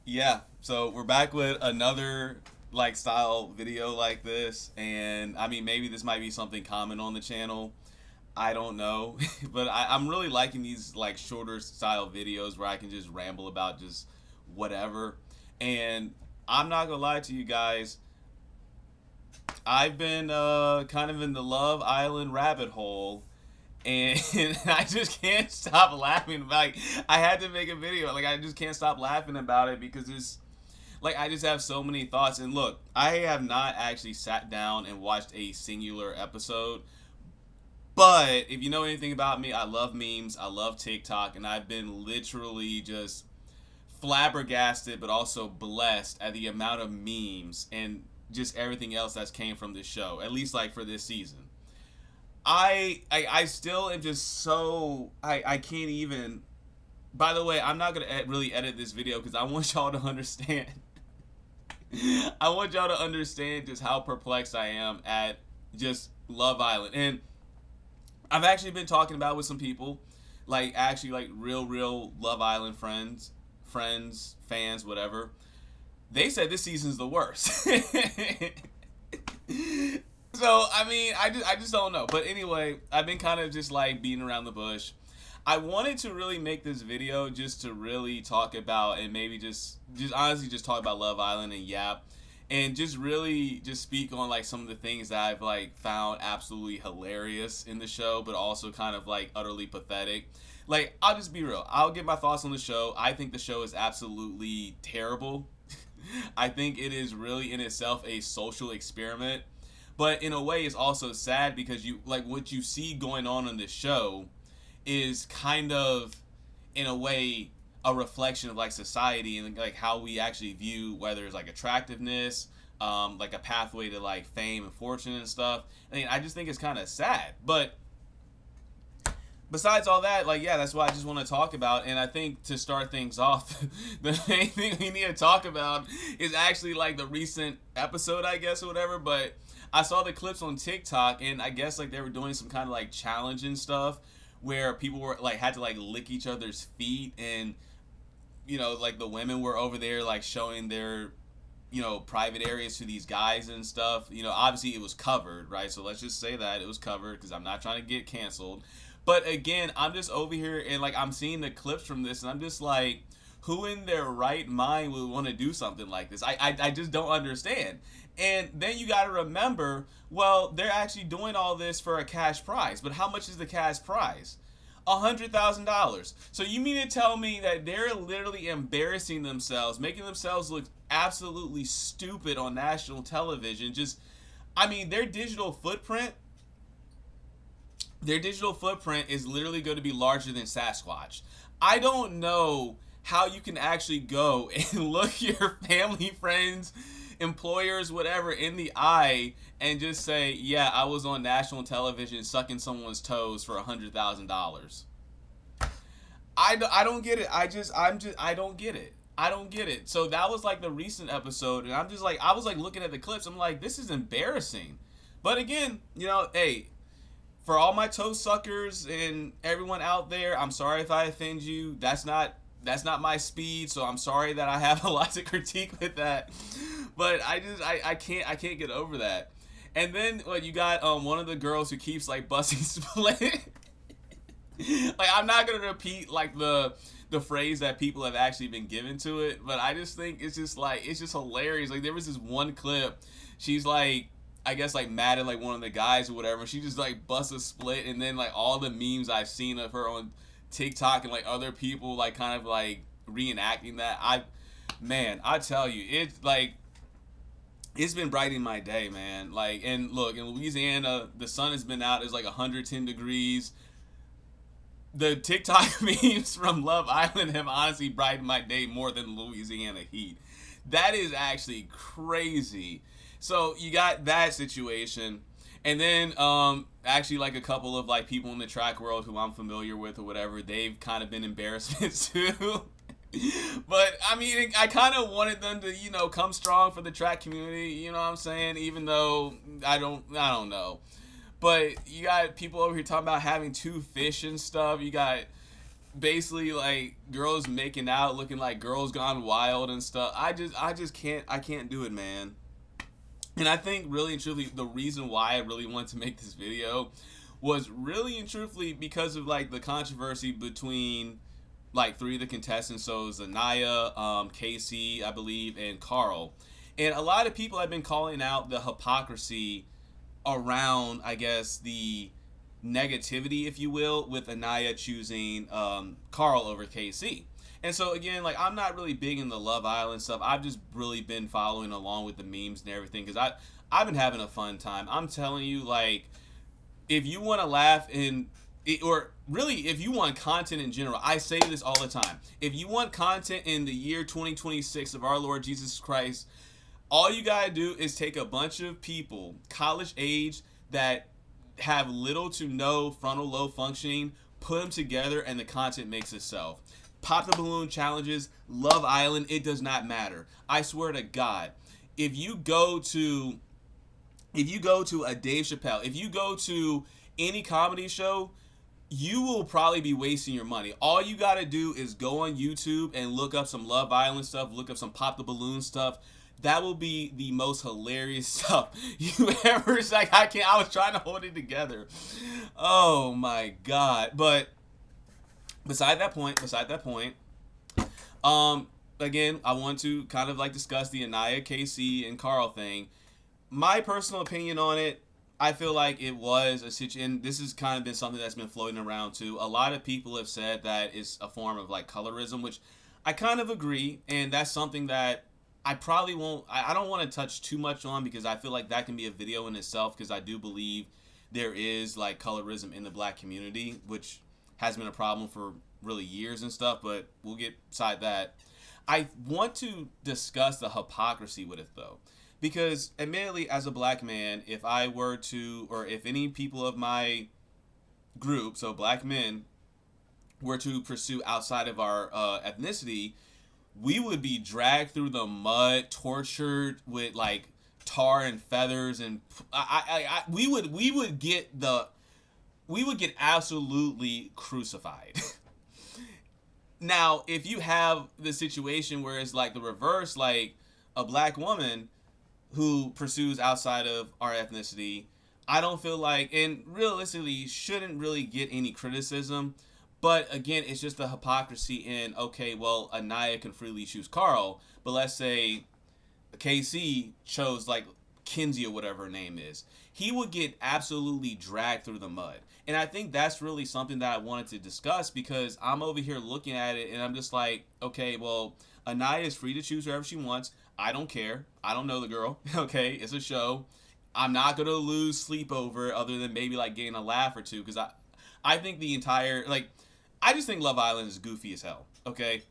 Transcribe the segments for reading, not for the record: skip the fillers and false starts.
Yeah, so we're back with another like style video like this, and I mean maybe this might be something common on the channel. I don't know, but I'm really liking these like shorter style videos where I can just ramble about just whatever. And I'm not gonna lie to you guys, I've been kind of in the Love Island rabbit hole, and I just can't stop laughing. Like I had to make a video. Like I just can't stop laughing about it because it's like I just have so many thoughts. And look, I have not actually sat down and watched a singular episode. But if you know anything about me, I love memes, I love TikTok, and I've been literally just flabbergasted but also blessed at the amount of memes and just everything else that's came from this show, at least like for this season. I still am just so I can't even. By the way, I'm not gonna really edit this video because I want y'all to understand. I want y'all to understand just how perplexed I am at just Love Island. And I've actually been talking about it with some people, like actually like real Love Island friends, fans, whatever. They said this season's the worst. So I mean, I just don't know. But anyway, I've been kind of just like beating around the bush. I wanted to really make this video just to really talk about and maybe just honestly just talk about Love Island and Yap, and just really just speak on like some of the things that I've like found absolutely hilarious in the show, but also kind of like utterly pathetic. Like I'll just be real. I'll get my thoughts on the show. I think the show is absolutely terrible. I think it is really in itself a social experiment. But in a way it's also sad because you like what you see going on in this show is kind of in a way a reflection of like society and like how we actually view whether it's like attractiveness, like a pathway to like fame and fortune and stuff. I mean, I just think it's kind of sad. But besides all that, like yeah, that's what I just want to talk about. And I think to start things off, the main thing we need to talk about is actually like the recent episode, I guess, or whatever. But I saw the clips on TikTok, and I guess like they were doing some kind of like challenge and stuff where people were like had to like lick each other's feet, and like the women were over there like showing their private areas to these guys and stuff. Obviously it was covered, right? So let's just say that it was covered because I'm not trying to get canceled. But again, I'm just over here and like I'm seeing the clips from this, and I'm just like, who in their right mind would want to do something like this? I just don't understand. And then you got to remember, well, they're actually doing all this for a cash prize. But how much is the cash prize? $100,000. So you mean to tell me that they're literally embarrassing themselves, making themselves look absolutely stupid on national television? Just, I mean, their digital footprint is literally going to be larger than Sasquatch. I don't know how you can actually go and look your family, friends, employers, whatever, in the eye and just say, yeah, I was on national television sucking someone's toes for $100,000. I don't get it. I don't get it. I don't get it. So that was like the recent episode, and I'm just like, I was like looking at the clips. I'm like, this is embarrassing. But again, hey, for all my toe suckers and everyone out there, I'm sorry if I offend you. That's not my speed, so I'm sorry that I have a lot to critique with that. But I can't get over that. And then you got one of the girls who keeps like busting split. Like I'm not gonna repeat like the phrase that people have actually been given to it, but I just think it's just hilarious. Like there was this one clip, she's like, I guess like mad at like one of the guys or whatever. She just like busts a split, and then like all the memes I've seen of her on TikTok and like other people like kind of like reenacting that. I tell you, it's been brightening my day, man. Like, and look, in Louisiana, the sun has been out. It's like 110 degrees. The TikTok memes from Love Island have honestly brightened my day more than Louisiana heat. That is actually crazy. So you got that situation. And then actually like a couple of like people in the track world who I'm familiar with or whatever, they've kind of been embarrassments too. But I mean, I kind of wanted them to, come strong for the track community, you know what I'm saying? Even though I don't know. But you got people over here talking about having two fish and stuff. You got basically like girls making out, looking like Girls Gone Wild and stuff. I just can't do it, man. And I think really and truly the reason why I really wanted to make this video was really and truthfully because of like the controversy between like three of the contestants. So it was Anaya, Casey, I believe, and Carl. And a lot of people have been calling out the hypocrisy around, I guess, the negativity, if you will, with Anaya choosing Carl over Casey. And so again, like I'm not really big in the Love Island stuff. I've just really been following along with the memes and everything because I've been having a fun time. I'm telling you, like if you want to laugh or really if you want content in general, I say this all the time. If you want content in the year 2026 of our Lord Jesus Christ, all you gotta do is take a bunch of people, college age, that have little to no frontal lobe functioning, put them together, and the content makes itself. Pop the balloon challenges, Love Island, it does not matter. I swear to God, if you go to a Dave Chappelle, if you go to any comedy show, you will probably be wasting your money. All you gotta do is go on YouTube and look up some Love Island stuff, look up some Pop the Balloon stuff. That will be the most hilarious stuff you ever. It's like I was trying to hold it together. Oh my God. But beside that point, again, I want to kind of like discuss the Anaya, Casey, and Carl thing. My personal opinion on it, I feel like it was a situation, and this has kind of been something that's been floating around too. A lot of people have said that it's a form of like colorism, which I kind of agree, and that's something that I probably won't, I don't want to touch too much on because I feel like that can be a video in itself because I do believe there is like colorism in the black community, which has been a problem for really years and stuff, but we'll get beside that. I want to discuss the hypocrisy with it though, because admittedly as a black man, if I were to, or if any people of my group, so black men, were to pursue outside of our ethnicity, we would be dragged through the mud, tortured with like tar and feathers, and we would get absolutely crucified. Now, if you have the situation where it's like the reverse, like a black woman who pursues outside of our ethnicity, I don't feel like, and realistically shouldn't really get any criticism. But again, it's just the hypocrisy in, okay, well, Anaya can freely choose Carl, but let's say KC chose like Kinsey or whatever her name is. He would get absolutely dragged through the mud. And I think that's really something that I wanted to discuss because I'm over here looking at it and I'm just like, okay, well, Anaya is free to choose whoever she wants. I don't care. I don't know the girl. Okay, it's a show. I'm not going to lose sleep over it other than maybe like getting a laugh or two because I think the entire, like, I just think Love Island is goofy as hell, okay?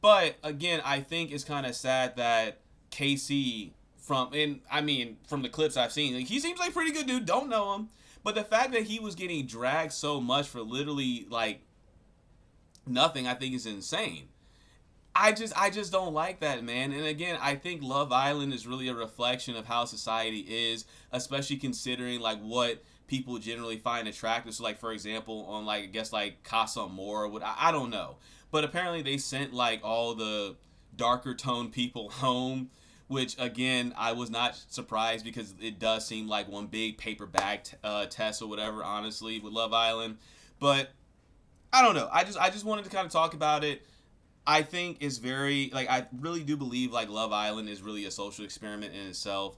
But, again, I think it's kind of sad that KC, from the clips I've seen, like, he seems like a pretty good dude, don't know him. But the fact that he was getting dragged so much for literally, like, nothing, I think is insane. I just don't like that, man. And again, I think Love Island is really a reflection of how society is, especially considering, like, what people generally find attractive. So like for example on like I guess like Casa Amor, what I don't know, but apparently they sent like all the darker toned people home, which again I was not surprised because it does seem like one big paper bag test or whatever, honestly, with Love Island. But I don't know, I just wanted to kind of talk about it. I think it's very, like, I really do believe like Love Island is really a social experiment in itself.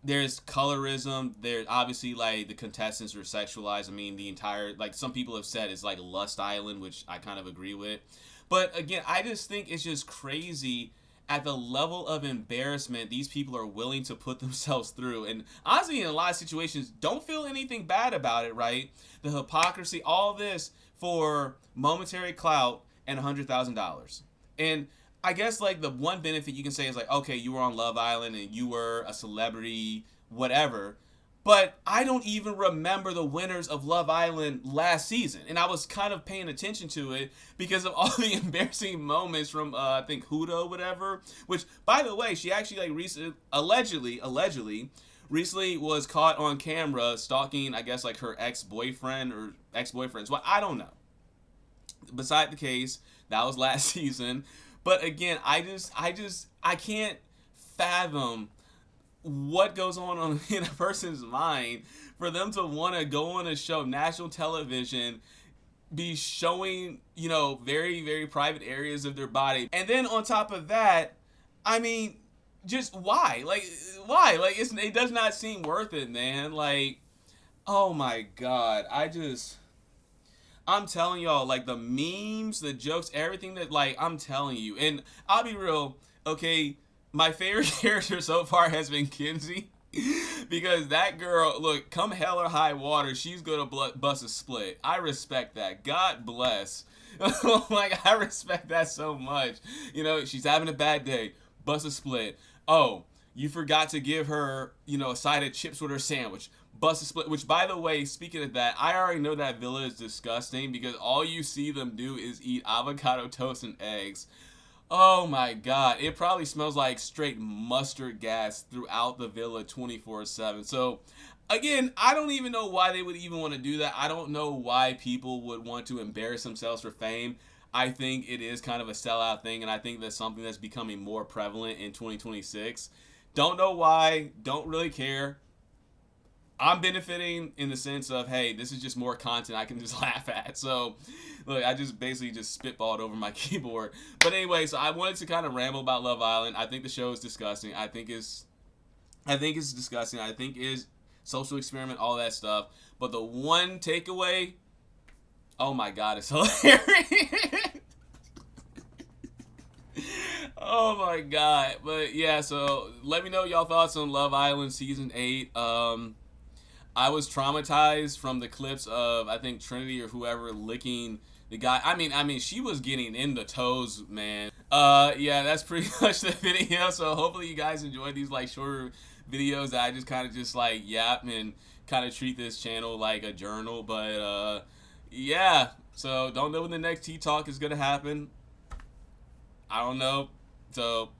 There's colorism. There's obviously like the contestants are sexualized. I mean, the entire, like some people have said it's like Lust Island, which I kind of agree with. But again, I just think it's just crazy at the level of embarrassment these people are willing to put themselves through. And honestly, in a lot of situations, don't feel anything bad about it, right? The hypocrisy, all this for momentary clout and $100,000. And I guess like the one benefit you can say is like, okay, you were on Love Island and you were a celebrity, whatever. But I don't even remember the winners of Love Island last season. And I was kind of paying attention to it because of all the embarrassing moments from, I think, Huda, whatever. Which, by the way, she actually like recently, recently was caught on camera stalking, I guess, like her ex-boyfriend or ex-boyfriends. Well, I don't know. beside the case. That was last season. But again, I can't fathom what goes on in a person's mind for them to want to go on a show, national television, be showing, very, very private areas of their body. And then on top of that, I mean, just why? Like, why? Like, it does not seem worth it, man. Like, oh my God. I'm telling y'all, like, the memes, the jokes, everything that, like, I'm telling you. And I'll be real, okay, my favorite character so far has been Kenzie. Because that girl, look, come hell or high water, she's gonna bust a split. I respect that. God bless. Like, I respect that so much. She's having a bad day. Bust a split. Oh, you forgot to give her, a side of chips with her sandwich. Bust a split. Which, by the way, speaking of that, I already know that villa is disgusting because all you see them do is eat avocado toast and eggs. Oh my God, it probably smells like straight mustard gas throughout the villa 24/7. So again, I don't even know why they would even want to do that. I don't know why people would want to embarrass themselves for fame. I think it is kind of a sellout thing, and I think that's something that's becoming more prevalent in 2026. Don't know why, don't really care. I'm benefiting in the sense of, hey, this is just more content I can just laugh at. So, look, I just basically just spitballed over my keyboard. But anyway, so I wanted to kind of ramble about Love Island. I think the show is disgusting. I think it's disgusting. I think it's social experiment, all that stuff. But the one takeaway, oh my God, it's hilarious. Oh my God. But yeah, so let me know y'all thoughts on Love Island season 8. I was traumatized from the clips of, I think, Trinity or whoever licking the guy. I mean, she was getting in the toes, man. Yeah, that's pretty much the video. So hopefully you guys enjoyed these like shorter videos that I just kind of just like yap and kind of treat this channel like a journal. But yeah, so don't know when the next Tea Talk is gonna happen. I don't know. So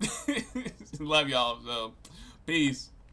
love y'all. So peace.